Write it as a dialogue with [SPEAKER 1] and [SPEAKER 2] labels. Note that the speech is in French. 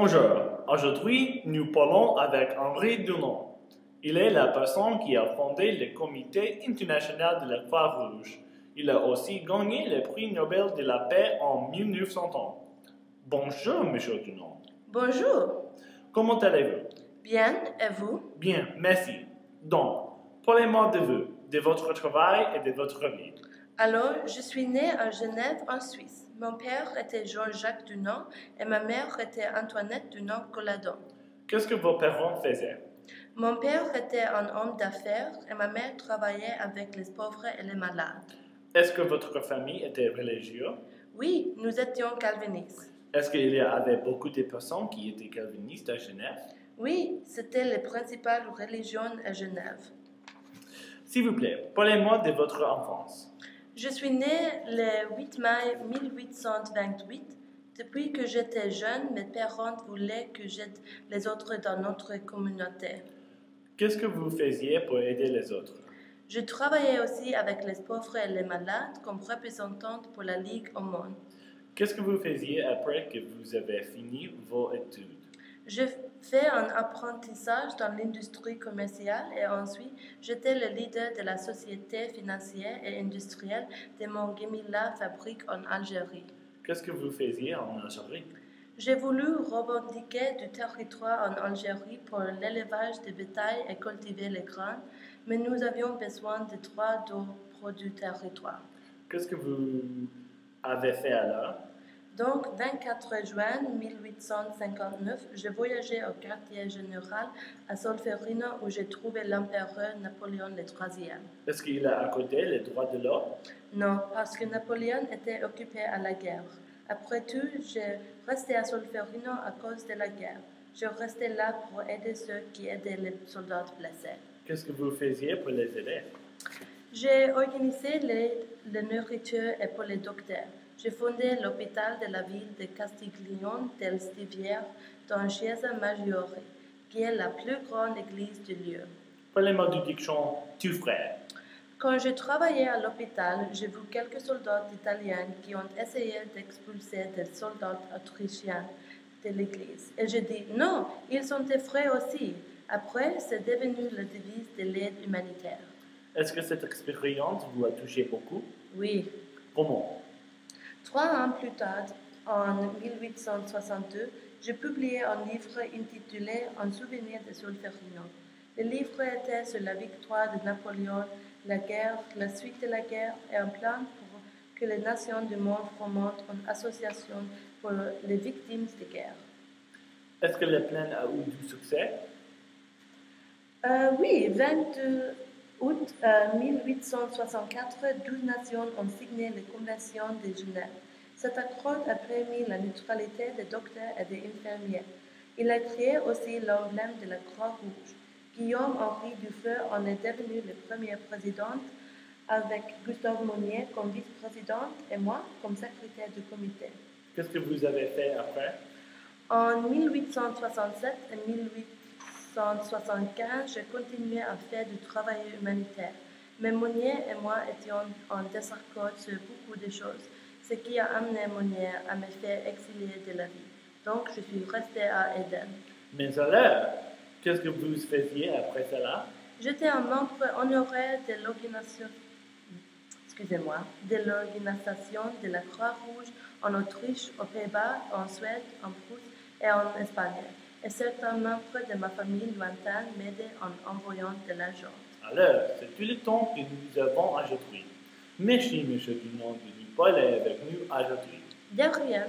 [SPEAKER 1] Bonjour, aujourd'hui nous parlons avec Henri Dunant. Il est la personne qui a fondé le Comité international de la Croix-Rouge. Il a aussi gagné le prix Nobel de la paix en 1900. Bonjour, Monsieur Dunant.
[SPEAKER 2] Bonjour.
[SPEAKER 1] Comment allez-vous?
[SPEAKER 2] Bien, et vous?
[SPEAKER 1] Bien, merci. Donc, parlez-moi de vous, de votre travail et de votre vie.
[SPEAKER 2] Alors, je suis née à Genève, en Suisse. Mon père était Jean-Jacques Dunant et ma mère était Antoinette Dunant-Colladon.
[SPEAKER 1] Qu'est-ce que vos parents faisaient?
[SPEAKER 2] Mon père était un homme d'affaires et ma mère travaillait avec les pauvres et les malades.
[SPEAKER 1] Est-ce que votre famille était religieuse?
[SPEAKER 2] Oui, nous étions calvinistes.
[SPEAKER 1] Est-ce qu'il y avait beaucoup de personnes qui étaient calvinistes à Genève?
[SPEAKER 2] Oui, c'était la principale religion à Genève.
[SPEAKER 1] S'il vous plaît, parlez-moi de votre enfance.
[SPEAKER 2] Je suis née le 8 mai 1828. Depuis que j'étais jeune, mes parents voulaient que j'aide les autres dans notre communauté.
[SPEAKER 1] Qu'est-ce que vous faisiez pour aider les autres?
[SPEAKER 2] Je travaillais aussi avec les pauvres et les malades comme représentante pour la Ligue au monde.
[SPEAKER 1] Qu'est-ce que vous faisiez après que vous avez fini vos études?
[SPEAKER 2] Je fais un apprentissage dans l'industrie commerciale et ensuite j'étais le leader de la société financière et industrielle de Montgemilla Fabrique en Algérie.
[SPEAKER 1] Qu'est-ce que vous faisiez en Algérie?
[SPEAKER 2] J'ai voulu revendiquer du territoire en Algérie pour l'élevage de bétail et cultiver les grains, mais nous avions besoin de droits d'eau du territoire.
[SPEAKER 1] Qu'est-ce que vous avez fait alors?
[SPEAKER 2] Donc, 24 juin 1859, je voyageais au quartier général à Solferino où j'ai trouvé l'empereur Napoléon III.
[SPEAKER 1] Est-ce qu'il a accordé les droits de l'homme?
[SPEAKER 2] Non, parce que Napoléon était occupé à la guerre. Après tout, j'ai resté à Solferino à cause de la guerre. Je restais là pour aider ceux qui aidaient les soldats blessés.
[SPEAKER 1] Qu'est-ce que vous faisiez pour les aider? J'ai
[SPEAKER 2] organisé la nourriture et pour les docteurs. J'ai fondé l'hôpital de la ville de Castiglione del Stiviere dans Chiesa Maggiore, qui est la plus grande église du lieu.
[SPEAKER 1] Parlez-moi du diction « tu frère ».
[SPEAKER 2] Quand je travaillais à l'hôpital, j'ai vu quelques soldats italiens qui ont essayé d'expulser des soldats autrichiens de l'église. Et j'ai dit, non, ils sont des frères aussi. Après, c'est devenu la devise de l'aide humanitaire.
[SPEAKER 1] Est-ce que cette expérience vous a touché beaucoup?
[SPEAKER 2] Oui.
[SPEAKER 1] Comment?
[SPEAKER 2] 3 ans plus tard, en 1862, j'ai publié un livre intitulé En souvenir de Solferino. Le livre était sur la victoire de Napoléon, la guerre, la suite de la guerre et un plan pour que les nations du monde forment une association pour les victimes de guerre.
[SPEAKER 1] Est-ce que le plan a eu du succès?
[SPEAKER 2] Oui, 22 août 1864, 12 nations ont signé la Convention de Genève. Cet accord a permis la neutralité des docteurs et des infirmiers. Il a créé aussi l'emblème de la Croix-Rouge. Guillaume-Henri Dufeu en est devenu le premier président, avec Gustave Monnier comme vice-présidente et moi comme secrétaire du comité.
[SPEAKER 1] Qu'est-ce que vous avez fait après?
[SPEAKER 2] En 1867 et 1875, j'ai continué à faire du travail humanitaire. Mais Monnier et moi étions en désaccord sur beaucoup de choses, ce qui a amené Monnier à me faire exilier de la vie. Donc, je suis restée à Eden.
[SPEAKER 1] Mais alors, qu'est-ce que vous faisiez après cela?
[SPEAKER 2] J'étais un membre honoraire de l'organisation de la Croix-Rouge en Autriche, aux Pays-Bas, en Suède, en Prusse et en Espagne. Et certains membres de ma famille lointaine m'aidaient en envoyant de l'argent.
[SPEAKER 1] Alors, c'est tout le temps que nous avons ajouté. Merci, M. Dunant, de nous parler avec nous aujourd'hui.
[SPEAKER 2] De rien.